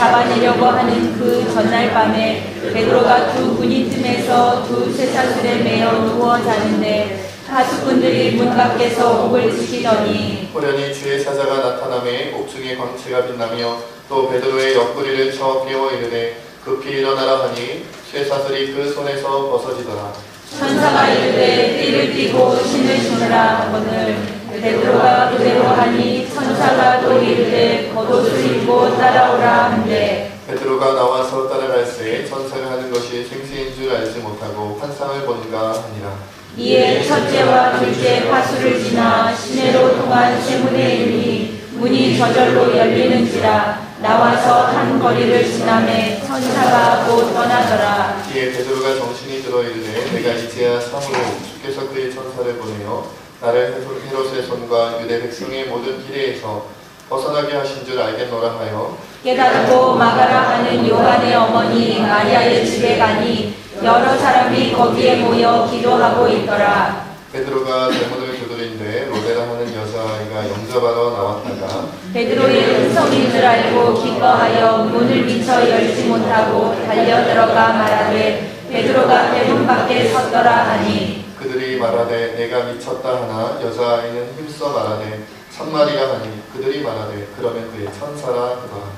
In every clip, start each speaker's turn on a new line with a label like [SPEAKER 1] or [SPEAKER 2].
[SPEAKER 1] 잡아내려고 하는 그 전날 밤에 베드로가 두 군인 틈에서 두 쇠사슬에 매어 누워 자는데 하수꾼들이 문 밖에서 옥을 지키더니
[SPEAKER 2] 호련히 주의 사자가 나타나매 옥중에 광채가 빛나며 또 베드로의 옆구리를 쳐 깨워 이르되 급히 일어나라 하니 쇠사슬이 그 손에서 벗어지더라.
[SPEAKER 1] 천사가 이르되 띠를 띠고 신을 신으라 하거늘 베드로가 그대로 하니 천사가 또 이르되 겉옷을 입고 따라오라 한대
[SPEAKER 2] 베드로가 나와서 따라갈새 천사가 하는 것이 생시인 줄 알지 못하고 환상을 보는가 하니라.
[SPEAKER 1] 이에 첫째와 둘째 파수를 지나 시내로 통한 세문에 이르니 문이 저절로 열리는지라 나와서 한 거리를 지나매 천사가 곧 떠나더라.
[SPEAKER 2] 이에 베드로가 정신이 들어 이르되 내가 이제야 참으로 주께서 그의 천사를 보내어 나를 헤롯의 손과 유대 백성의 모든 기대에서 벗어나게 하신 줄 알겠노라 하여
[SPEAKER 1] 깨닫고 마가라 하는 요한의 어머니 마리아의 집에 가니 여러 사람이 거기에 모여 기도하고 있더라.
[SPEAKER 2] 베드로가 대문을 두드린데 로데라 하는 여자아이가 영접하러 나왔다가
[SPEAKER 1] 베드로의 음성인 줄 알고 기뻐하여 문을 미쳐 열지 못하고 달려 들어가 말하되 베드로가 대문 밖에 섰더라 하니
[SPEAKER 2] 그들이 말하되 내가 미쳤다 하나 여자아이는 힘써 말하되 참말이라 하니 그들이 말하되 그러면 그의 천사라 하더라.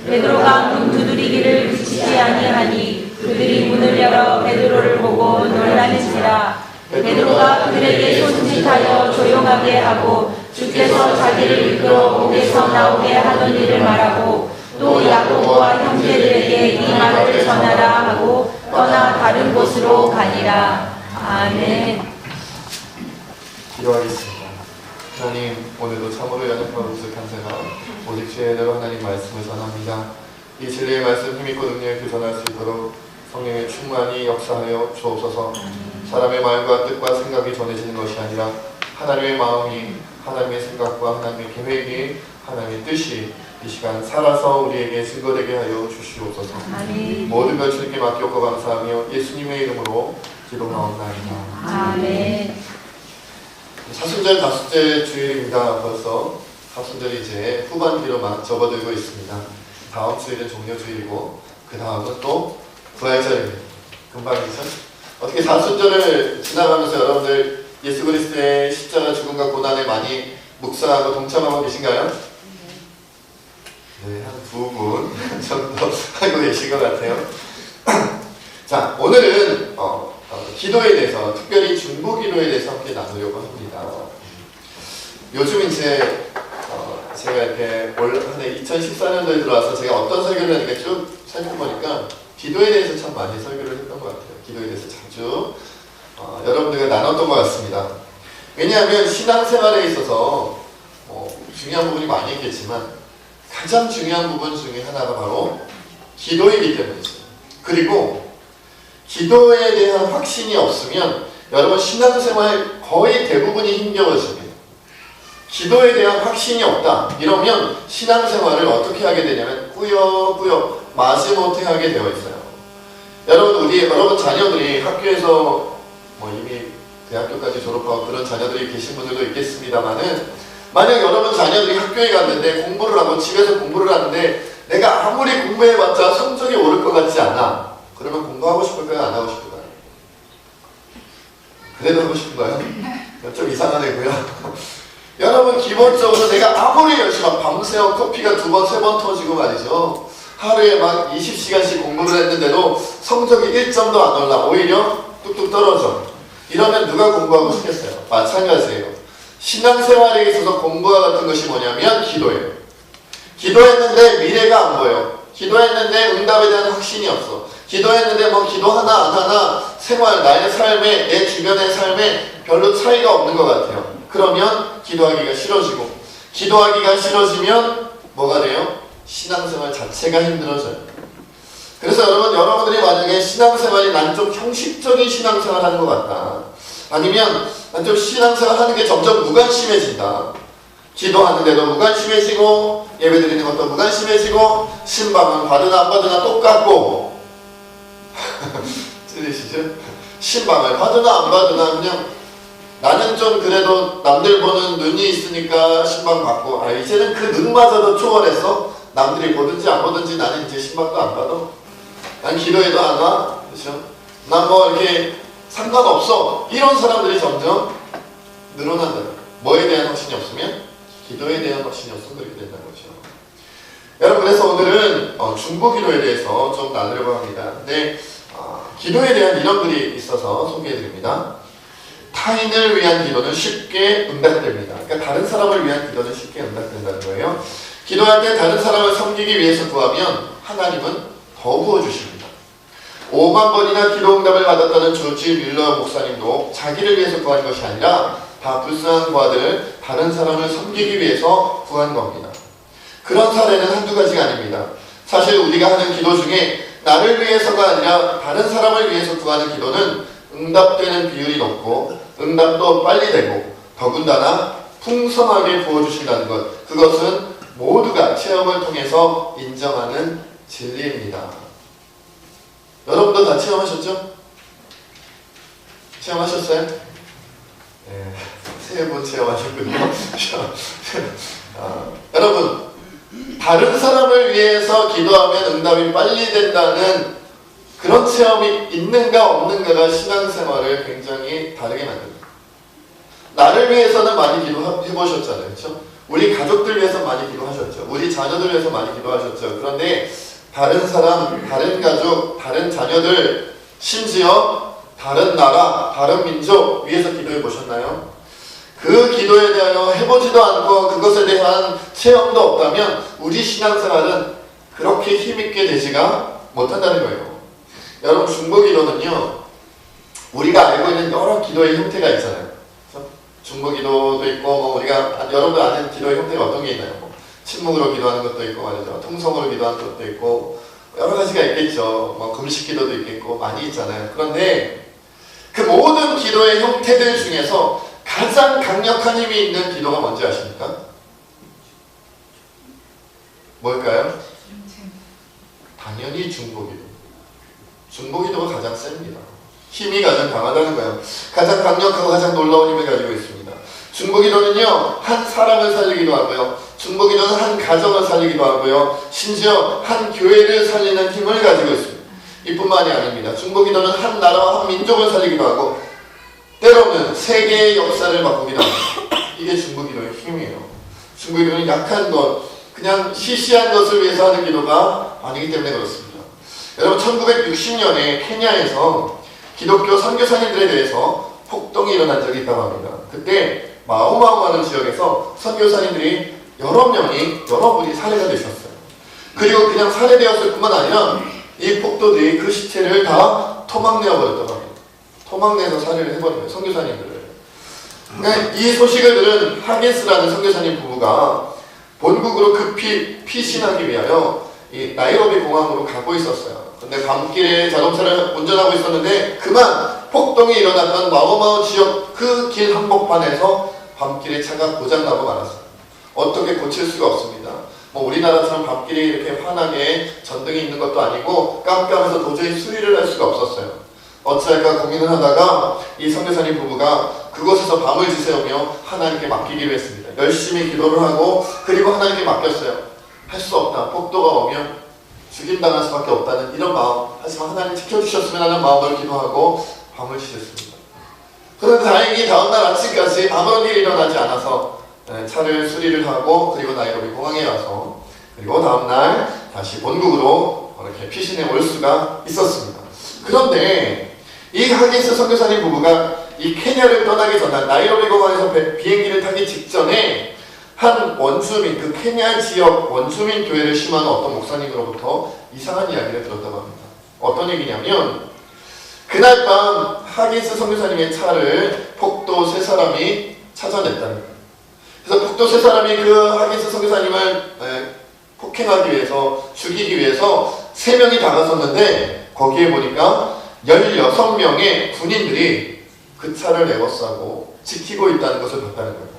[SPEAKER 1] 베드로가 문 두드리기를 그치지 아니하니 그들이 문을 열어 베드로를 보고 놀라는지라. 베드로가 그들에게 손짓하여 조용하게 하고 주께서 자기를 이끌어 옥에서 나오게 하던 일을 말하고 또 야고보와 형제들에게 이 말을 전하라 하고 떠나 다른 곳으로 가니라. 아멘.
[SPEAKER 2] 기도하겠습니다. 하나님, 오늘도 참으로 연약하고 부족한제가 오직 주의 은혜로 하나님 말씀을 전합니다. 이 진리의 말씀 힘있고 능력 있게 전할 수 있도록 성령의 충만히 역사하여 주옵소서. 사람의 말과 뜻과 생각이 전해지는 것이 아니라 하나님의 마음이, 하나님의 생각과 하나님의 계획이, 하나님의 뜻이 이 시간 살아서 우리에게 증거되게 하여 주시옵소서.
[SPEAKER 1] 아멘.
[SPEAKER 2] 모든 걸 주님께 맡겼고 감사하며 예수님의 이름으로 기도하옵나이다.
[SPEAKER 1] 아멘.
[SPEAKER 2] 사순절 다섯째 주일입니다. 벌써 사순절이 이제 후반기로 막 접어들고 있습니다. 다음 주일은 종료주일이고 그 다음은 또 부활절입니다. 금방이죠. 어떻게 사순절을 지나가면서 여러분들 예수 그리스도의 십자가 죽음과 고난에 많이 묵상하고 동참하고 계신가요? 네, 한 두 분 정도 하고 계신 것 같아요. 자, 오늘은 기도에 대해서, 특별히 중보기도에 대해서 함께 나누려고 합니다. 요즘 이제 제가 이렇게 올 한해 2014년도에 들어와서 제가 어떤 설교를 하는가 쭉 살펴보니까 기도에 대해서 참 많이 설교를 했던 것 같아요. 기도에 대해서 자주 여러분들과 나눴던 것 같습니다. 왜냐하면 신앙생활에 있어서 중요한 부분이 많이 있겠지만 가장 중요한 부분 중에 하나가 바로 기도이기 때문이죠. 그리고 기도에 대한 확신이 없으면 여러분 신앙생활 거의 대부분이 힘겨워집니다. 기도에 대한 확신이 없다 이러면 신앙생활을 어떻게 하게 되냐면 꾸역꾸역 마지못해 하게 되어 있어요. 여러분 자녀들이 학교에서 이미 대학교까지 졸업하고 그런 자녀들이 계신 분들도 있겠습니다만은, 만약 여러분 자녀들이 학교에 갔는데 공부를 하고 집에서 공부를 하는데 내가 아무리 공부해봤자 성적이 오를 것 같지 않아. 그러면 공부하고 싶을까요? 안 하고 싶을까요? 그래도 하고 싶은가요? 좀 이상한 애고요. 여러분 기본적으로 내가 아무리 열심히 밤새워 커피가 2번, 3번 터지고 말이죠. 하루에 막 20시간씩 공부를 했는데도 성적이 1점도 안 올라. 오히려 뚝뚝 떨어져. 이러면 누가 공부하고 싶겠어요? 마찬가지예요. 신앙생활에 있어서 공부와 같은 것이 뭐냐면 기도예요. 기도했는데 미래가 안 보여. 기도했는데 응답에 대한 확신이 없어. 기도했는데 기도 하나 안 하나 생활, 나의 삶에, 내 주변의 삶에 별로 차이가 없는 것 같아요. 그러면 기도하기가 싫어지고, 기도하기가 싫어지면 뭐가 돼요? 신앙생활 자체가 힘들어져요. 그래서 여러분들이 만약에 신앙생활이 난 좀 형식적인 신앙생활 하는 것 같다, 아니면 난 좀 신앙생활 하는 게 점점 무관심해진다, 기도하는데도 무관심해지고 예배드리는 것도 무관심해지고 신방은 받으나 안 받으나 똑같고 들리시죠? 신방을 받으나 안 받으나 그냥 나는 좀 그래도 남들 보는 눈이 있으니까 신방 받고, 이제는 그 눈마저도 초월해서 남들이 보든지 안 보든지 나는 이제 신방도 안 받아. 난 기도해도 안 와. 그렇죠? 난 뭐 이렇게 상관없어. 이런 사람들이 점점 늘어난다. 뭐에 대한 확신이 없으면? 기도에 대한 확신이 없으면 그렇게 된다는 거죠. 여러분, 그래서 오늘은 중보 기도에 대해서 좀 나누려고 합니다. 근데 기도에 대한 이런 글이 있어서 소개해드립니다. 타인을 위한 기도는 쉽게 응답됩니다. 그러니까 다른 사람을 위한 기도는 쉽게 응답된다는 거예요. 기도할 때 다른 사람을 섬기기 위해서 구하면 하나님은 더 부어주십니다. 5만 번이나 기도 응답을 받았다는 조지 뮬러 목사님도 자기를 위해서 구한 것이 아니라 다 불쌍한 부하들, 다른 사람을 섬기기 위해서 구한 겁니다. 그런 사례는 한두 가지가 아닙니다. 사실 우리가 하는 기도 중에 나를 위해서가 아니라 다른 사람을 위해서 구하는 기도는 응답되는 비율이 높고 응답도 빨리 되고 더군다나 풍성하게 부어주신다는 것, 그것은 모두가 체험을 통해서 인정하는 진리입니다. 여러분도 다 체험하셨죠? 체험하셨어요? 네, 3분 체험하셨군요. 여러분, 다른 사람을 위해서 기도하면 응답이 빨리 된다는 그런 체험이 있는가 없는가가 신앙생활을 굉장히 다르게 만듭니다. 나를 위해서는 많이 기도해보셨잖아요. 그렇죠? 우리 가족들 위해서 많이 기도하셨죠. 우리 자녀들 위해서 많이 기도하셨죠. 그런데 다른 사람, 다른 가족, 다른 자녀들, 심지어 다른 나라, 다른 민족 위해서 기도해 보셨나요? 그 기도에 대하여 해보지도 않고 그것에 대한 체험도 없다면 우리 신앙생활은 그렇게 힘있게 되지가 못한다는 거예요. 여러분, 중보기도는요, 우리가 알고 있는 여러 기도의 형태가 있잖아요. 중보기도도 있고, 뭐 우리가 여러분 아는 기도의 형태가 어떤 게 있나요? 뭐 침묵으로 기도하는 것도 있고 말이죠. 통성으로 기도하는 것도 있고 여러 가지가 있겠죠. 뭐 금식기도도 있겠고 많이 있잖아요. 그런데 그 모든 기도의 형태들 중에서 가장 강력한 힘이 있는 기도가 뭔지 아십니까? 뭘까요? 당연히 중보기도. 중보기도가 가장 셉니다. 힘이 가장 강하다는 거예요. 가장 강력하고 가장 놀라운 힘을 가지고 있습니다. 중보기도는요, 한 사람을 살리기도 하고요, 중보기도는 한 가정을 살리기도 하고요, 심지어 한 교회를 살리는 힘을 가지고 있습니다. 이뿐만이 아닙니다. 중보기도는 한 나라와 한 민족을 살리기도 하고 때로는 세계의 역사를 바꾸기도 합니다. 이게 중보기도의 힘이에요. 중보기도는 약한 것, 그냥 시시한 것을 위해서 하는 기도가 아니기 때문에 그렇습니다. 여러분, 1960년에 케냐에서 기독교 선교사님들에 대해서 폭동이 일어난 적이 있다고 합니다. 그때 마오마오하는 지역에서 선교사님들이 여러 분이 살해가 되셨어요. 그리고 그냥 살해되었을 뿐만 아니라 이 폭도들이 그 시체를 다 토막내어 버렸다고 합니다. 토막내서 살해를 해버린 거예요, 선교사님들을. 그러니까 이 소식을 들은 하게스라는 선교사님 부부가 본국으로 급히 피신하기 위하여 이 나이로비 공항으로 가고 있었어요. 근데 밤길에 자동차를 운전하고 있었는데 그만 폭동이 일어났던 마오마오 지역 그 길 한복판에서 밤길에 차가 고장나고 말았어요. 어떻게 고칠 수가 없습니다. 뭐 우리나라처럼 밤길에 이렇게 환하게 전등이 있는 것도 아니고 깜깜해서 도저히 수리를 할 수가 없었어요. 어찌할까 고민을 하다가 이 선교사님 부부가 그곳에서 밤을 지새우며 하나님께 맡기기로 했습니다. 열심히 기도를 하고 그리고 하나님께 맡겼어요. 할 수 없다. 폭도가 오면 죽임당할 수밖에 없다는 이런 마음, 하지만 하나님 지켜주셨으면 하는 마음으로 기도하고 밤을 지냈습니다. 그런데 다행히 다음날 아침까지 아무런 일이 일어나지 않아서 차를 수리를 하고 그리고 나이로비 공항에 와서 그리고 다음날 다시 본국으로 이렇게 피신해 올 수가 있었습니다. 그런데 이 하게스 선교사님 부부가 이 케냐를 떠나기 전날 나이로비 공항에서 비행기를 타기 직전에 한 원주민, 그 케냐 지역 원주민 교회를 심하는 어떤 목사님으로부터 이상한 이야기를 들었다고 합니다. 어떤 얘기냐면 그날 밤 하게스 선교사님의 차를 폭도 3사람이 찾아냈다는 거예요. 그래서 폭도 3사람이 그 하게스 선교사님을 폭행하기 위해서, 죽이기 위해서 3명이 다가섰는데 거기에 보니까 16명의 군인들이 그 차를 에워싸고 지키고 있다는 것을 봤다는 거예요.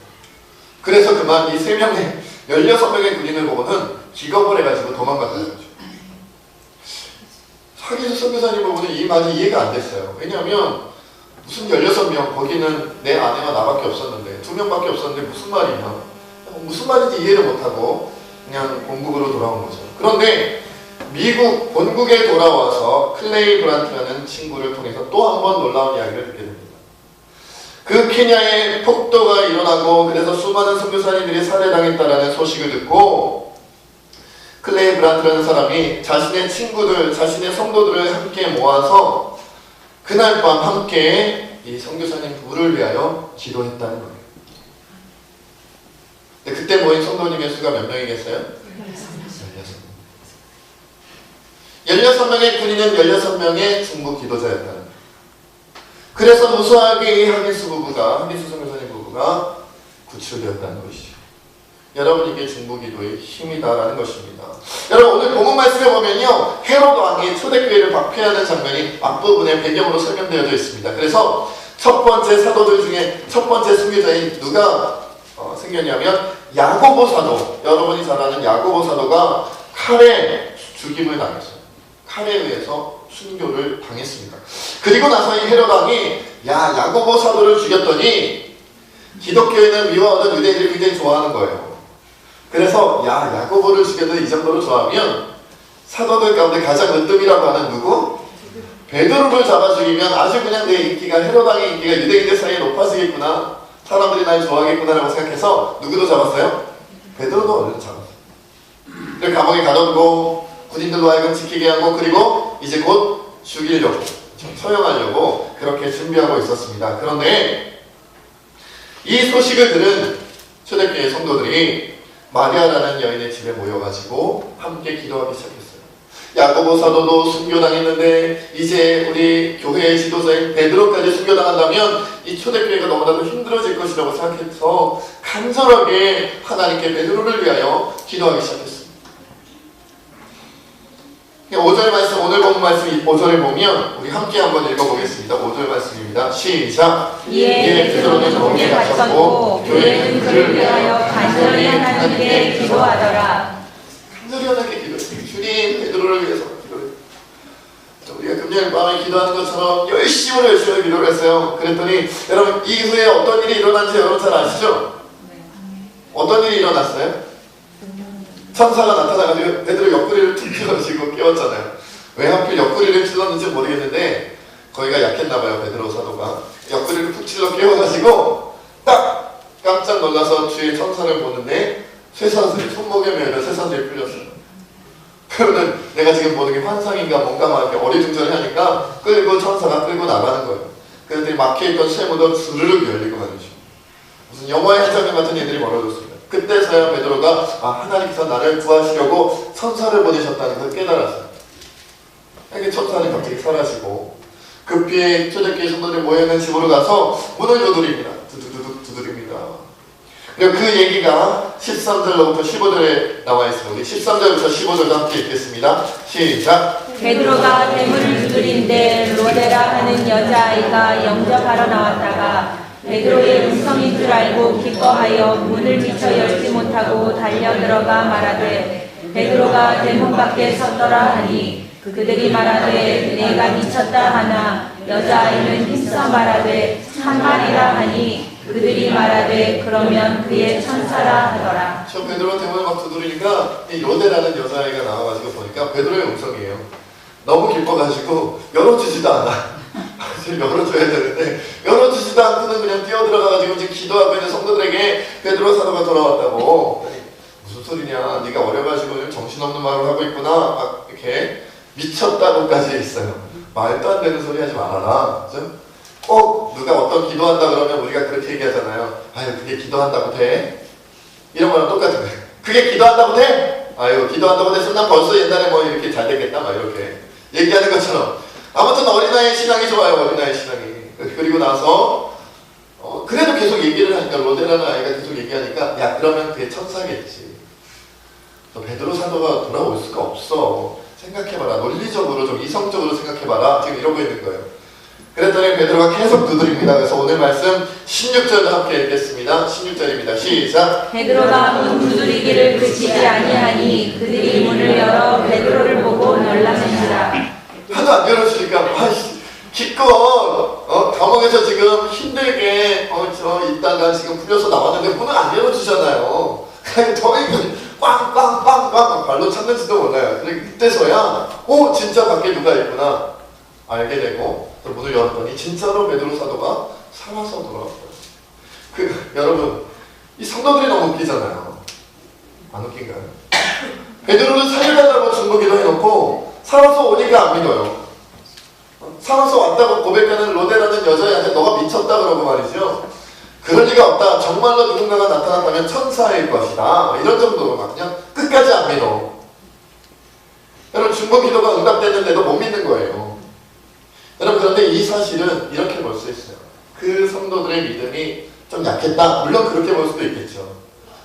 [SPEAKER 2] 그래서 그만 이 16명의 군인을 보고는 기겁을 해가지고 도망갔다는 거죠. 하게스 선교사님 부부는 이 말이 이해가 안 됐어요. 왜냐하면 무슨 16명, 거기는 내 아내와 나밖에 없었는데 2명밖에 없었는데 무슨 말이냐, 무슨 말인지 이해를 못하고 그냥 본국으로 돌아온 거죠. 그런데 미국 본국에 돌아와서 클레이 브란트라는 친구를 통해서 또 한 번 놀라운 이야기를 듣게 됩니다. 그 케냐에 폭도가 일어나고 그래서 수많은 선교사님들이 살해당했다라는 소식을 듣고 클레이 브란트라는 사람이 자신의 친구들, 자신의 성도들을 함께 모아서 그날 밤 함께 이 선교사님 부부를 위하여 기도했다는 거예요. 근데 그때 모인 성도님의 수가 몇 명이겠어요? 16명의 군인은 16명의 중보 기도자였다는 거예요. 그래서 무수하게 이 하긴스 선교사님 부부가 구출되었다는 것이죠. 여러분, 이게 중보 기도의 힘이다라는 것입니다. 여러분, 오늘 본문 말씀에 보면요, 헤로드 왕이 초대교회를 박해하는 장면이 앞부분에 배경으로 설명되어져 있습니다. 그래서 첫 번째 사도들 중에 첫 번째 순교자인 누가 생겼냐면 야고보 사도, 여러분이 잘 아는 야고보 사도가 칼에 죽임을 당했어요. 칼에 의해서 순교를 당했습니다. 그리고 나서 이 헤롯 왕이 야고보 사도를 죽였더니 기독교인은 미워하던 유대인들이 굉장히 좋아하는 거예요. 그래서 야고보를 죽여도 이 정도로 좋아하면 사도들 가운데 가장 으뜸이라고 하는 누구? 베드로를 잡아 죽이면 아주 그냥 내 인기가, 헤롯 왕의 인기가 유대인들 사이에 높아지겠구나, 사람들이 날 좋아하겠구나라고 생각해서 누구도 잡았어요? 베드로도 얼른 잡았어요. 그래서 감옥에 가둬두고 군인들로 하여금 지키게 하고, 그리고 이제 곧 죽이려고, 처형하려고 그렇게 준비하고 있었습니다. 그런데 이 소식을 들은 초대교회 성도들이 마리아라는 여인의 집에 모여가지고 함께 기도하기 시작했어요. 야고보 사도도 순교당했는데 이제 우리 교회의 지도자인 베드로까지 순교당한다면 이 초대교회가 너무나도 힘들어질 것이라고 생각해서 간절하게 하나님께 베드로를 위하여 기도하기 시작했어요. 5절 말씀, 오늘 본문 말씀 5절에 보면 우리 함께 한번 읽어보겠습니다. 5절 말씀입니다. 시작!
[SPEAKER 1] 이에 베드로는 몸에 갇혔고 교회는 그를 위하여 간절히 하나님께 기도하더라.
[SPEAKER 2] 간절히 하나님께 기도했어요. 주님, 베드로를 위해서 기도했어요. 우리가 금요일 밤에 기도하는 것처럼 열심히 기도를 했어요. 그랬더니 여러분, 이후에 어떤 일이 일어난지 여러분 잘 아시죠? 어떤 일이 일어났어요? 천사가 나타나가지고 베드로 옆구리를 툭 찔러주고 깨웠잖아요. 왜 하필 옆구리를 찔렀는지 모르겠는데 거기가 약했나봐요. 베드로 사도가 옆구리를 푹 찔러 깨워가지고 딱 깜짝 놀라서 주의 천사를 보는데 쇠사슬이, 손목에 매는 쇠사슬이 풀렸어요. 그러면 내가 지금 보는 게 환상인가 뭔가 막 이렇게 어리둥절해 하니까 천사가 끌고 나가는 거예요. 그랬더니 막혀있던 쇠문도 스르륵 열리고 말이죠. 무슨 영화의 한 장면 같은 일들이 벌어졌습니다. 그때서야 베드로가 하나님께서 나를 구하시려고 천사를 보내셨다는 걸 깨달았어요. 이게 천사는 갑자기 사라지고 급히 초대교회 성도들이 모여있는 집으로 가서 문을 두드립니다. 두드립니다. 그리고 그 얘기가 13절로부터 15절에 나와 있습니다. 우리 13절부터 15절도 함께 읽겠습니다. 시작!
[SPEAKER 1] 베드로가 대문을 두드린데 로데라 하는 여자아이가 영접하러 나왔다가 베드로의 음성인 줄 알고 기뻐하여 문을 미처 열지 못하고 달려들어가 말하되 베드로가 대문 밖에 섰더라 하니 그들이 말하되 내가 미쳤다 하나 여자아이는 힘써 말하되 참말이라 하니 그들이 말하되 그러면 그의 천사라 하더라.
[SPEAKER 2] 저 베드로 대문을 막 두드리니까 이 로데라는 여자아이가 나와가지고 보니까 베드로의 음성이에요. 너무 기뻐가지고 열어주지도 않아. 열어줘야 되는데 열어주지도 않고는 그냥 뛰어들어가가지고 지금 기도하고 있는 성도들에게 베드로 사도가 돌아왔다고. 무슨 소리냐, 네가 어려가지고 정신없는 말을 하고 있구나, 막 이렇게 미쳤다고까지 있어요. 말도 안 되는 소리 하지 말아라. 꼭 누가 어떤 기도한다 그러면 우리가 그렇게 얘기하잖아요. 아유, 그게 기도한다고 돼? 이런 거랑 똑같은 거예요. 그게 기도한다고 돼? 아유, 기도한다고 돼서 난 벌써 옛날에 뭐 이렇게 잘 되겠다 막 이렇게 얘기하는 것처럼. 아무튼 어린아이의 신앙이 좋아요. 어린아이의 신앙이. 그리고 나서 그래도 계속 얘기를 하니까, 로데라는 아이가 계속 얘기하니까 야, 그러면 그게 천사겠지. 너 베드로 사도가 돌아올 수가 없어. 생각해봐라. 논리적으로 좀 이성적으로 생각해봐라. 지금 이러고 있는 거예요. 그랬더니 베드로가 계속 두드립니다. 그래서 오늘 말씀 16절도 함께 읽겠습니다. 16절입니다. 시작!
[SPEAKER 1] 베드로가 문 두드리기를 그치지 아니하니 그들이 문을 열어 베드로를 보고 놀라는지라.
[SPEAKER 2] 하도 안 열어주니까 기껏 감옥에서 지금 힘들게 있다가 지금 풀려서 나왔는데 문을 안 열어주잖아요. 더 꽝꽝 그래서야 진짜 밖에 누가 있구나 알게 되고 또 문을 열었더니 진짜로 베드로 사도가 살아서 돌아왔어요. 여러분 이 성도들이 너무 웃기잖아요. 안 웃긴가요? 베드로를 살려달라고 중보기도 해놓고 살아서 오니까 안 믿어요. 살아서 왔다고 고백하는 로데라는 여자애한테 너가 미쳤다 그러고 말이죠. 그럴 리가 없다. 정말로 누군가가 나타났다면 천사일 것이다. 이런 정도로 막 그냥 끝까지 안 믿어. 여러분 중보기도가 응답됐는데도 못 믿는 거예요. 여러분 그런데 이 사실은 이렇게 볼 수 있어요. 그 성도들의 믿음이 좀 약했다. 물론 그렇게 볼 수도 있겠죠.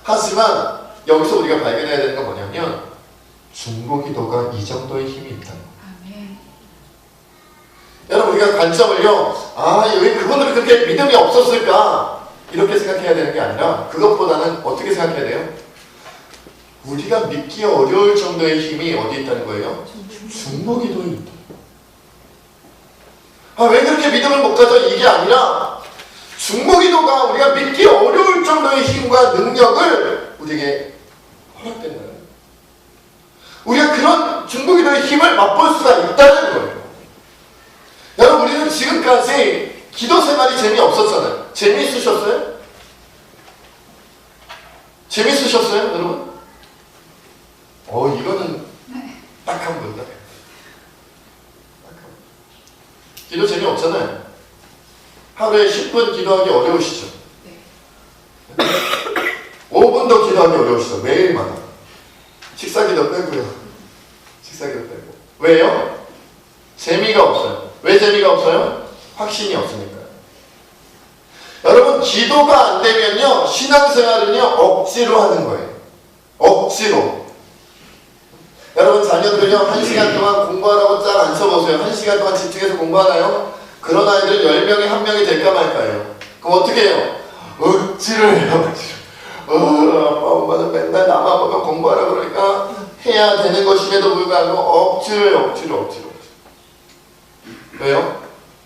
[SPEAKER 2] 하지만 여기서 우리가 발견해야 되는 건 뭐냐면 중보기도가 이 정도의 힘이 있다. 여러분 우리가 관점을요 왜 그분들이 그렇게 믿음이 없었을까 이렇게 생각해야 되는 게 아니라 그것보다는 어떻게 생각해야 돼요? 우리가 믿기 어려울 정도의 힘이 어디 있다는 거예요? 중보기도에 있다. 왜 그렇게 믿음을 못 가져? 이게 아니라 중보기도가 우리가 믿기 어려울 정도의 힘과 능력을 우리에게 허락된다는 거예요. 우리가 그런 중보기도의 힘을 맛볼 수가 있다는 거예요. 여러분 우리는 지금까지 기도 생활이 재미없었잖아요. 재미있으셨어요? 재미있으셨어요 여러분? 이거는 딱 한 번다. 기도 재미없잖아요. 하루에 10분 기도하기 어려우시죠? 5분도 기도하기 어려우시죠? 매일마다. 식사기도 빼고요. 식사기도 빼고. 왜요? 재미가 없어요. 왜 재미가 없어요? 확신이 없으니까요. 여러분 기도가 안 되면요 신앙생활은요 억지로 하는 거예요. 억지로. 여러분 자녀들은요 1시간 동안 공부하라고 쫙 앉혀보세요. 1시간 동안 집중해서 공부하나요? 그런 아이들은 10명에 1명이 될까 말까요? 그럼 어떻게 해요? 억지로 해요. 아빠 엄마는 맨날 나만 보면 공부하라 그러니까 해야 되는 것임에도 불구하고 억지로 해요. 억지로. 왜요?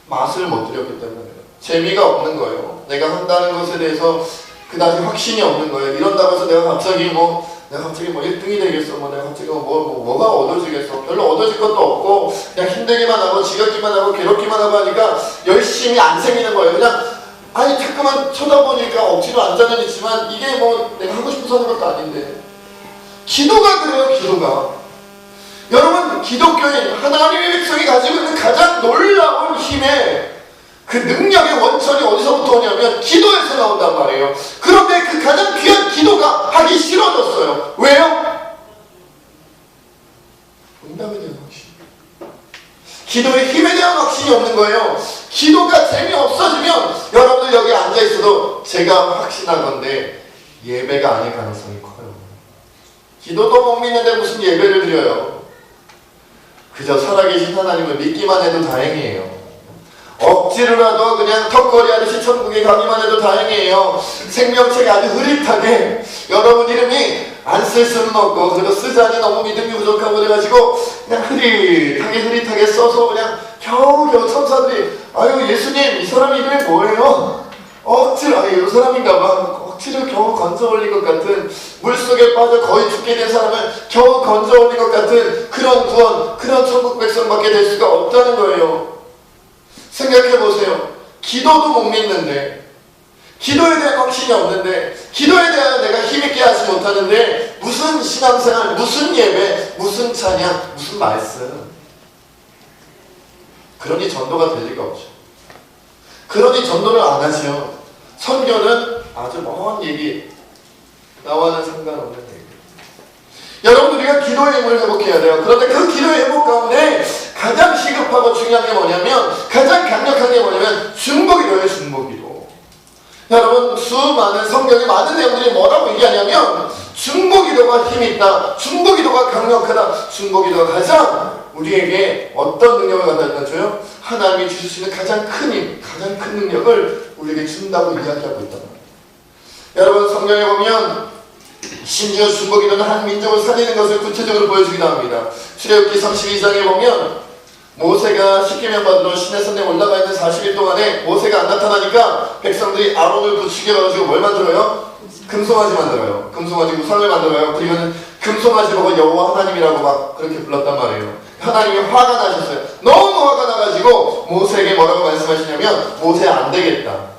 [SPEAKER 2] 맛을 못 들였기 때문에. 재미가 없는 거예요. 내가 한다는 것에 대해서 그다지 확신이 없는 거예요. 이런다고 해서 내가 갑자기 1등이 되겠어. 내가 갑자기 뭐가 얻어지겠어. 별로 얻어질 것도 없고 그냥 힘들기만 하고 지겹기만 하고 괴롭기만 하고 하니까 열심히 안 생기는 거예요. 그냥 자꾸만 쳐다보니까 억지로 앉아는 있지만 이게 내가 하고 싶어서 하는 것도 아닌데. 기도가 그래요. 기도가. 여러분 기독교인 하나님의 백성이 가지고 있는 가장 놀라운 힘의 그 능력의 원천이 어디서부터 오냐면 기도에서 나온단 말이에요. 그런데 그 가장 귀한 기도가 하기 싫어졌어요. 왜요? 응답에 대한 확신. 기도의 힘에 대한 확신이 없는 거예요. 기도가 재미없어지면 여러분들 여기 앉아있어도 제가 확신한 건데 예배가 아닐 가능성이 커요. 기도도 못 믿는데 무슨 예배를 드려요. 그저 살아계신 하나님을 믿기만 해도 다행이에요. 억지로라도 그냥 턱걸이 하듯이 천국에 가기만 해도 다행이에요. 생명체가 아주 흐릿하게 여러분 이름이 안 쓸 수는 없고 그래도 쓰자니 너무 믿음이 부족하고 그래가지고 그냥 흐릿하게 써서 그냥 겨우겨우 천사들이 예수님 이 사람 이름이 뭐예요? 억지로 이 사람인가봐. 억지로 겨우 건져 올린 것 같은 물속에 빠져 거의 죽게 된 사람을 겨우 건져 올린 것 같은 그런 구원, 그런 천국 백성밖에 될 수가 없다는 거예요. 생각해보세요. 기도도 못 믿는데, 기도에 대한 확신이 없는데, 기도에 대한 내가 힘있게 하지 못하는데 무슨 신앙생활, 무슨 예배, 무슨 찬양, 무슨 말씀. 그러니 전도가 될 리가 없죠. 그러니 전도를 안 하지요. 선교는 아주 먼 얘기, 나와는 상관없는 얘기. 여러분 우리가 기도의 힘을 회복해야 돼요. 그런데 그 기도의 회복 가운데 가장 시급하고 중요한 게 뭐냐면, 가장 강력한 게 뭐냐면 중보기도예요. 중보기도. 여러분 수많은 성경의 많은 내용들이 뭐라고 얘기하냐면 중보기도가 힘이 있다, 중보기도가 강력하다, 중보기도가 가장 우리에게 어떤 능력을 갖다 줘요? 하나님이 주실 수 있는 가장 큰 힘, 가장 큰 능력을 우리에게 준다고 이야기하고 있단 말이에요. 여러분 성경에 보면 심지어 중보기도는 한 민족을 살리는 것을 구체적으로 보여주기도 합니다. 출애굽기 32장에 보면 모세가 십계명 받으러 시내산에 올라가 있는 40일 동안에 모세가 안 나타나니까 백성들이 아론을 부추겨가지고 뭘 만들어요? 금송아지 만들어요. 금송아지 우상을 만들어요. 그리고는 금송아지 보고 여호와 하나님이라고 막 그렇게 불렀단 말이에요. 하나님이 화가 나셨어요. 너무 화가 나가지고 모세에게 뭐라고 말씀하시냐면, 모세 안 되겠다.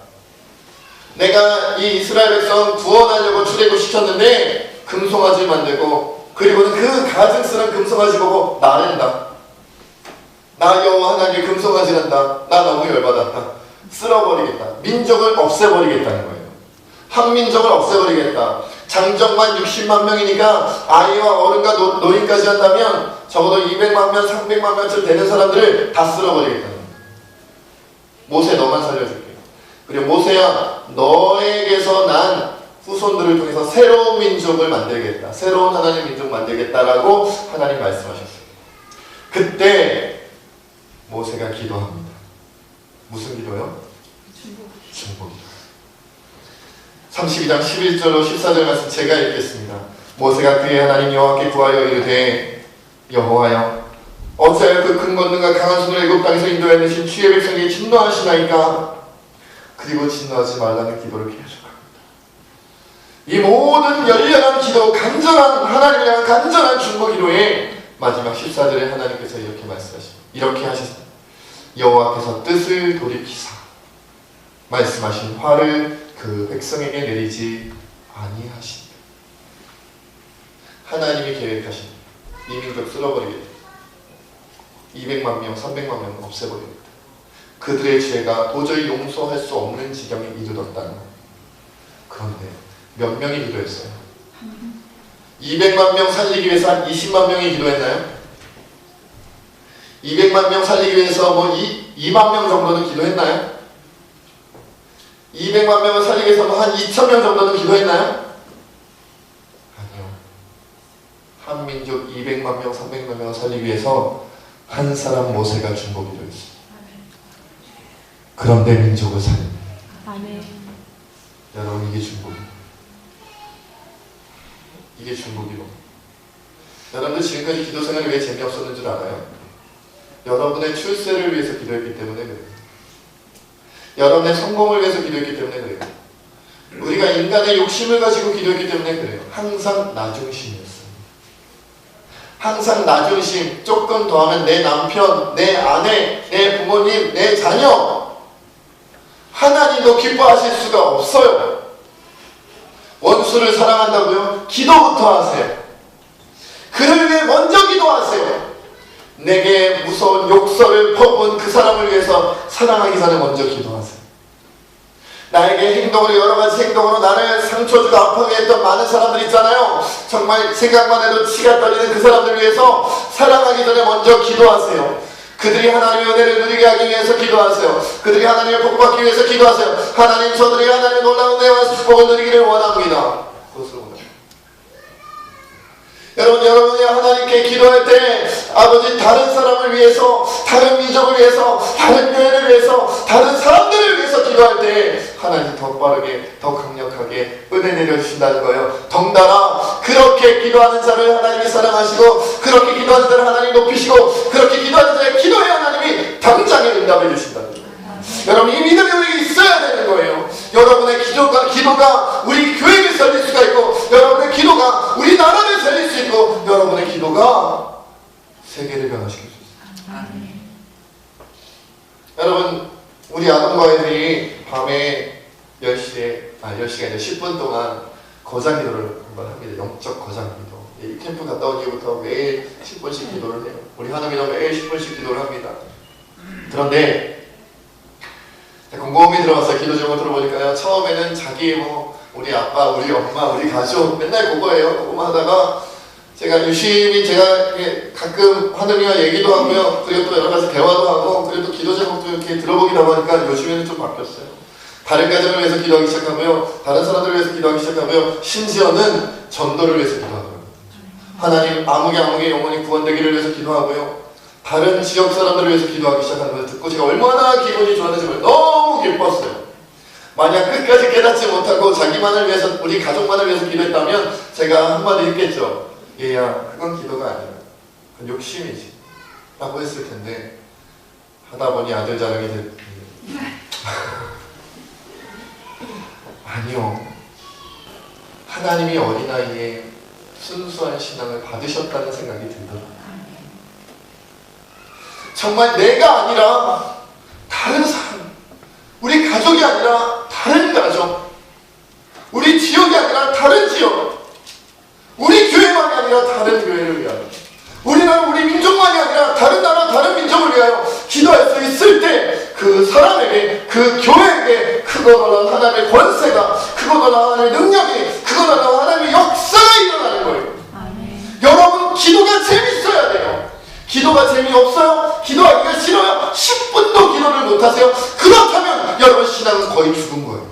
[SPEAKER 2] 내가 이 이스라엘 백성 구원하려고 출애굽시켰는데 금송아지 만들고, 그리고는 그 가증스러운 금송아지 보고 나른다. 나 여호와 하나님이 금송아지란다. 나 너무 열받았다. 쓸어버리겠다. 민족을 없애버리겠다는 거예요. 한 민족을 없애버리겠다. 장정만 60만 명이니까 아이와 어른과 노인까지 한다면 적어도 200만 명, 300만 명쯤 되는 사람들을 다 쓸어버리겠다는 거예요. 모세 너만 살려줄게. 그리고 모세야, 너에게서 난 후손들을 통해서 새로운 민족을 만들겠다. 새로운 하나님 민족 만들겠다라고 하나님 말씀하셨어요. 그때 모세가 기도합니다. 무슨 기도요? 중보기도. 32장 11절로 14절 말씀 제가 읽겠습니다. 모세가 그의 하나님 여호와께 구하여 이르되, 여호와여, 어찌하여 그 큰 권능과 강한 손으로 애굽 땅에서 인도해 내신 주의 백성에게 진노하시나이까? 그리고 진노하지 말라는 기도를 피하셨다. 이 모든 열렬한 기도, 간절한 하나님을 향한 간절한 중보기도에 마지막 14절에 하나님께서 이렇게 말씀하십니다. 이렇게 하셨습니다. 여호와께서 뜻을 돌이키사 말씀하신 화를 그 백성에게 내리지 아니하신다. 하나님이 계획하신 이 민족 쓸어버리겠다. 200만 명, 300만 명 없애버리겠다. 그들의 죄가 도저히 용서할 수 없는 지경에 이르렀다는 것. 그런데 몇 명이 기도했어요? 200만 명 살리기 위해서 한 20만 명이 기도했나요? 200만 명 살리기 위해서 뭐 2만 명 정도는 기도했나요? 200만 명을 살리기 위해서 뭐 한 2,000명 정도는 기도했나요? 아니요. 한 민족 200만 명, 300만 명을 살리기 위해서 한 사람 모세가 중보기도했어요. 그런데 민족을 살립니다. 여러분, 이게 중보기도. 이게 중보기도. 여러분들 지금까지 기도 생활이 왜 재미없었는 줄 알아요? 여러분의 출세를 위해서 기도했기 때문에 그래요. 여러분의 성공을 위해서 기도했기 때문에 그래요. 우리가 인간의 욕심을 가지고 기도했기 때문에 그래요. 항상 나 중심이었어요. 항상 나 중심. 조금 더 하면 내 남편, 내 아내, 내 부모님, 내 자녀, 하나님도 기뻐하실 수가 없어요. 원수를 사랑한다고요? 기도부터 하세요. 그를 위해 먼저 기도하세요. 내게 무서운 욕설을 퍼부은 그 사람을 위해서 사랑하기 전에 먼저 기도하세요. 나에게 행동으로, 여러가지 행동으로 나를 상처주고 아프게 했던 많은 사람들 있잖아요. 정말 생각만 해도 치가 떨리는 그 사람들 위해서 사랑하기 전에 먼저 기도하세요. 그들이 하나님의 은혜를 누리게 하기 위해서 기도하세요. 그들이 하나님의 복받기 위해서 기도하세요. 하나님, 저들이 하나님의 놀라운 은혜와 축복을 누리기를 원합니다. 그것을 원합니다. 여러분이 하나님께 기도할 때 아버지, 다른 사람을 위해서, 다른 민족을 위해서, 다른 교회를 위해서, 다른 사람들을 위해서 기도할 때 하나님 더 빠르게, 더 강력하게 은혜 내려주신다는 거예요. 덩달아 그렇게 기도하는 자를 하나님이 사랑하시고, 그렇게 기도하는 자를 하나님이 높이시고, 그렇게 기도하는 자의 기도에 하나님이 당장에 응답해 주신다는 거예요. 여러분, 이 믿음이 우리에게 있어야 되는 거예요. 여러분의 기도가 우리 교회를 살릴 수가 있고, 여러분의 기도가 우리 나라를 살릴 수 있고, 여러분의 기도가 세계를 변화시킬 수 있어요. 여러분, 우리 아동과 아이들이 밤에 10시가 이제 10분 동안 거장기도를 한번 합니다. 영적 거장기도. 이 캠프 갔다 온 이후부터 매일 10분씩 기도를 해요. 우리 하나님도 매일 10분씩 기도를 합니다. 그런데 곰곰이 들어가서 기도 제목 들어보니까요, 처음에는 자기 우리 아빠, 우리 엄마, 우리 가족 맨날 그거예요. 그거만 하다가 제가 유심히 가끔 하느님과 얘기도 하고요, 그리고 또 여러 가지 대화도 하고, 그리고 또 기도 제목도 이렇게 들어보기다 보니까 요즘에는 좀 바뀌었어요. 다른 가정을 위해서 기도하기 시작하고요, 다른 사람들을 위해서 기도하기 시작하고요, 심지어는 전도를 위해서 기도하고요. 하나님, 아무개 영혼이 구원되기를 위해서 기도하고요, 다른 지역 사람들을 위해서 기도하기 시작하는 걸 듣고 제가 얼마나 기분이 좋았는지 너무 기뻤어요. 만약 끝까지 깨닫지 못하고 자기만을 위해서, 우리 가족만을 위해서 기도했다면 제가 한마디 했겠죠. 얘야, 그건 기도가 아니야. 그건 욕심이지. 라고 했을 텐데, 하다 보니 아들 자랑이 됐습니다. 아니요. 하나님이 어린아이의 순수한 신앙을 받으셨다는 생각이 들더라고요. 정말 내가 아니라 다른 사람, 우리 가족이 아니라 다른 가족, 우리 지역이 아니라 다른 지역, 우리 교회만이 아니라 다른 교회를 위하여, 우리나라 우리 민족만이 아니라 다른 나라 다른 민족을 위하여 기도할 수 있을 때 그 사람에게, 그 교회에게 그거나 하나님의 권세가, 그거나 하나님의 능력이, 그거나 하나님의 역사가 일어나는 거예요.
[SPEAKER 1] 아멘.
[SPEAKER 2] 여러분, 기도가 재밌어야 돼요. 기도가 재미없어요? 기도하기가 싫어요? 10분도 기도를 못하세요? 그렇다면 여러분 신앙은 거의 죽은 거예요.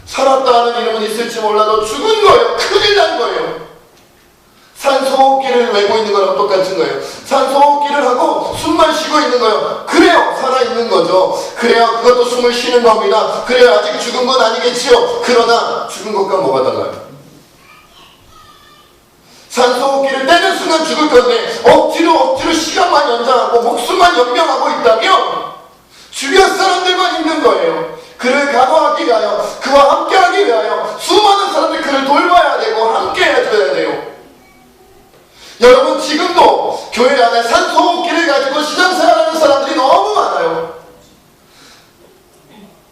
[SPEAKER 2] 살았다 하는 이름은 있을지 몰라도 죽은 거예요. 큰일 난 거예요. 산소호흡기를 메고 있는 거랑 똑같은 거예요. 산소호흡기를 하고 숨만 쉬고 있는 거예요. 그래요, 살아있는 거죠. 그래야 그것도 숨을 쉬는 겁니다. 그래야 아직 죽은 건 아니겠지요. 그러나 죽은 것과 뭐가 달라요? 산소호흡기를 떼는 순간 죽을 건데 억지로 시간만 연장하고 목숨만 연명하고 있다면 주변 사람들만 힘든 거예요. 그를 간호하기 위하여, 그와 함께하기 위하여 수많은 사람들이 그를 돌봐야 되고 함께 해줘야 돼요. 여러분, 지금도 교회 안에 산소호흡기를 가지고 신앙생활하는 사람들이 너무 많아요.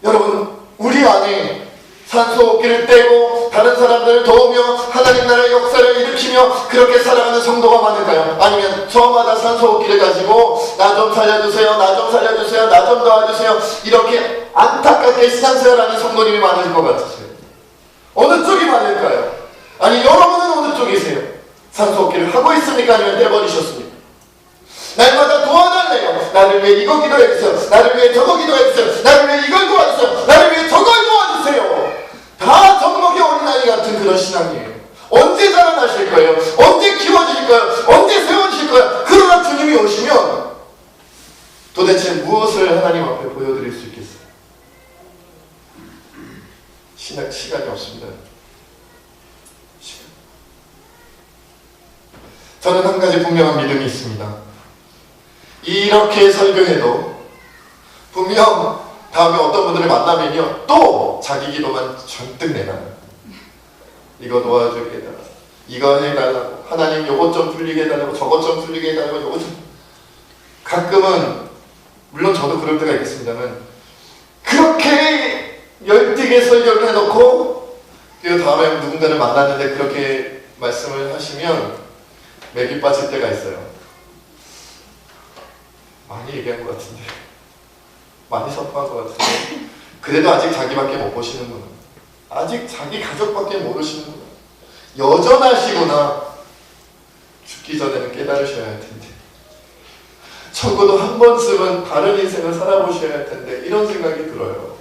[SPEAKER 2] 여러분, 우리 안에 산소호흡기를 떼고 다른 사람들을 도우며 하나님 나라의 역사를 일으키며 그렇게 살아가는 성도가 많을까요? 아니면 저마다 산소호흡기를 가지고 나 좀 살려주세요, 나 좀 살려주세요, 나 좀 도와주세요, 이렇게 안타깝게 신앙생활하는 성도님이 많을 것 같으세요? 어느 쪽이 많을까요? 아니, 여러분은 어느 쪽이세요? 산소호흡기를 하고 있습니까? 아니면 떼버리셨습니까? 날마다 도와달래요. 나를 위해 이거 기도해주세요. 나를 위해 저거 기도해주세요. 나를 위해 이걸 도와주세요. 나를 위해 저걸 도와주세요. 다 젖먹이 어린아이 같은 그런 신앙이에요. 언제 자라나실 거예요? 언제 키워주실 거예요? 언제 세워주실 거예요? 그러나 주님이 오시면 도대체 무엇을 하나님 앞에 보여드릴 수 있겠어요? 시간이 없습니다. 저는 한 가지 분명한 믿음이 있습니다. 이렇게 설교해도 분명 다음에 어떤 분들을 만나면요 또 자기 기도만 잔뜩 내놔요. 이거 도와주게 해달라고, 이거 해달라고, 하나님 요것 좀 풀리게 해달라고, 저것 좀 풀리게 해달라고, 요것 좀. 가끔은 물론 저도 그럴 때가 있겠습니다만 그렇게 열띠게 설교를 해놓고 그 다음에 누군가를 만났는데 그렇게 말씀을 하시면 맥이 빠질 때가 있어요. 많이 얘기한 것 같은데, 많이 섭한 것 같은데, 그래도 아직 자기밖에 못 보시는구나, 아직 자기 가족밖에 모르시는구나, 여전하시구나, 죽기 전에는 깨달으셔야 할 텐데, 적어도 한 번쯤은 다른 인생을 살아보셔야 할 텐데, 이런 생각이 들어요.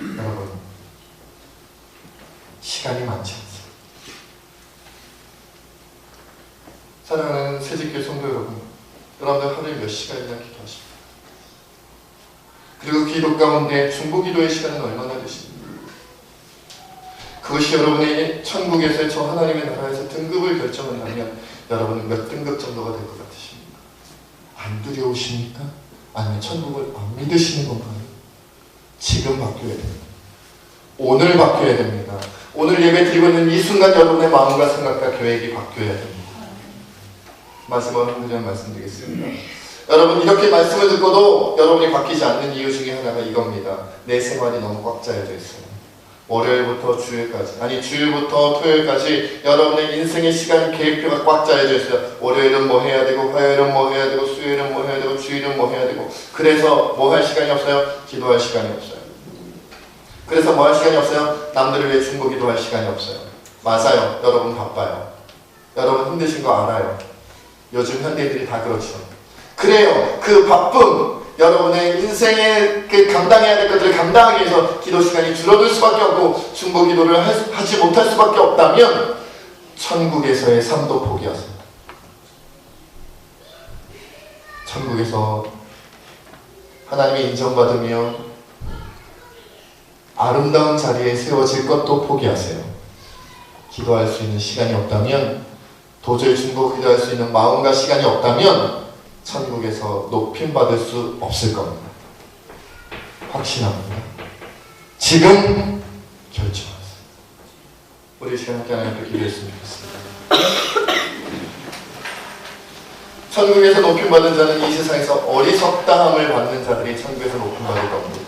[SPEAKER 2] 여러분, 시간이 많지 않습니다. 사랑하는 새집교 성도 여러분, 여러분들 하루에 몇 시간이나 기도하십니까? 그리고 기도 가운데 중보기도의 시간은 얼마나 되십니까? 그것이 여러분의 천국에서의 저 하나님의 나라에서 등급을 결정한다면 여러분은 몇 등급 정도가 될 것 같으십니까? 안 두려우십니까? 아니면 천국을 안 믿으시는 건가요? 지금 바뀌어야 됩니다. 오늘 바뀌어야 됩니다. 오늘 예배 드리고 있는 이 순간 여러분의 마음과 생각과 계획이 바뀌어야 됩니다. 마지막으로 한 가지 말씀드리겠습니다. 여러분, 이렇게 말씀을 듣고도 여러분이 바뀌지 않는 이유 중에 하나가 이겁니다. 내 생활이 너무 꽉 짜여져 있어요. 월요일부터 주일까지, 아니 주일부터 토요일까지 여러분의 인생의 시간 계획표가 꽉 짜여져 있어요. 월요일은 뭐 해야 되고, 화요일은 뭐 해야 되고, 수요일은 뭐 해야 되고, 주일은 뭐 해야 되고. 그래서 뭐 할 시간이 없어요? 기도할 시간이 없어요. 그래서 뭐 할 시간이 없어요? 남들을 위해 중보 기도할 시간이 없어요. 맞아요. 여러분 바빠요. 여러분 힘드신 거 알아요. 요즘 현대인들이 다 그렇죠. 그래요. 그 바쁨, 여러분의 인생에 그 감당해야 될 것들을 감당하기 위해서 기도 시간이 줄어들 수밖에 없고 중보 기도를 하지 못할 수밖에 없다면 천국에서의 삶도 포기하세요. 천국에서 하나님의 인정받으며 아름다운 자리에 세워질 것도 포기하세요. 기도할 수 있는 시간이 없다면, 도저히 중보 기도할 수 있는 마음과 시간이 없다면 천국에서 높임받을 수 없을 겁니다. 확신합니다. 지금 결정하세요. 우리 시간 함께 하나님 앞에 기도했으면 좋겠습니다. 천국에서 높임받은 자는 이 세상에서 어리석다함을 받는 자들이 천국에서 높임받을 겁니다.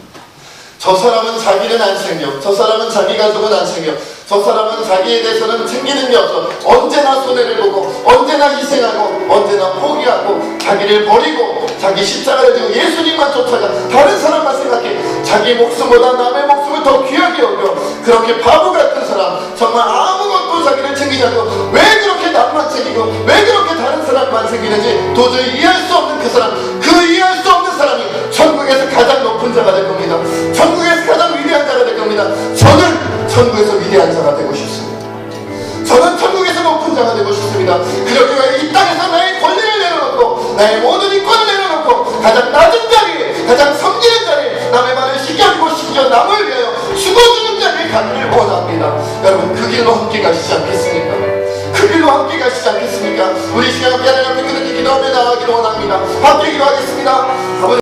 [SPEAKER 2] 저 사람은 자기는 안 챙겨, 저 사람은 자기 가족은 안 챙겨, 저 사람은 자기에 대해서는 챙기는 게 없어. 언제나 손해를 보고, 언제나 희생하고, 언제나 포기하고, 자기를 버리고, 자기 십자가를 지고 예수님만 쫓아가. 다른 사람만 생각해. 자기 목숨보다 남의 목숨을 더 귀하게 여겨. 그렇게 바보 같은 사람, 정말 아무것도 자기를 챙기지 않고 왜 그렇게 남만 챙기고 왜 그렇게 다른 사람만 챙기는지 도저히 이해할 수 없는 그 사람, 그 이해할 수 없는 사람이 천국에서 가장 높은 자가 될 겁니다. 천국에서 가장 위대한 자가 될 겁니다. 저는 천국에서 위대한 자가 되고 싶습니다. 저는 천국에서 높은 자가 되고 싶습니다. 그러기 위해 이 땅에서 나의 권리를 내려놓고 나의 모든 인권을 내려놓고 가장 낮은 자리에, 가장 섬기는 자리에 남의 말을 시켜주고 심지어 남을 위하여 죽어주는 자리에 가기를 원합니다. 여러분, 그 길로 함께 가시지 않겠습니까? 그 길로 함께 가시지 않겠습니까? 우리 시간 함께 하나님 앞에 그렇게 기도하며 나아가기를 원합니다. 함께 기도하겠습니다. 아버지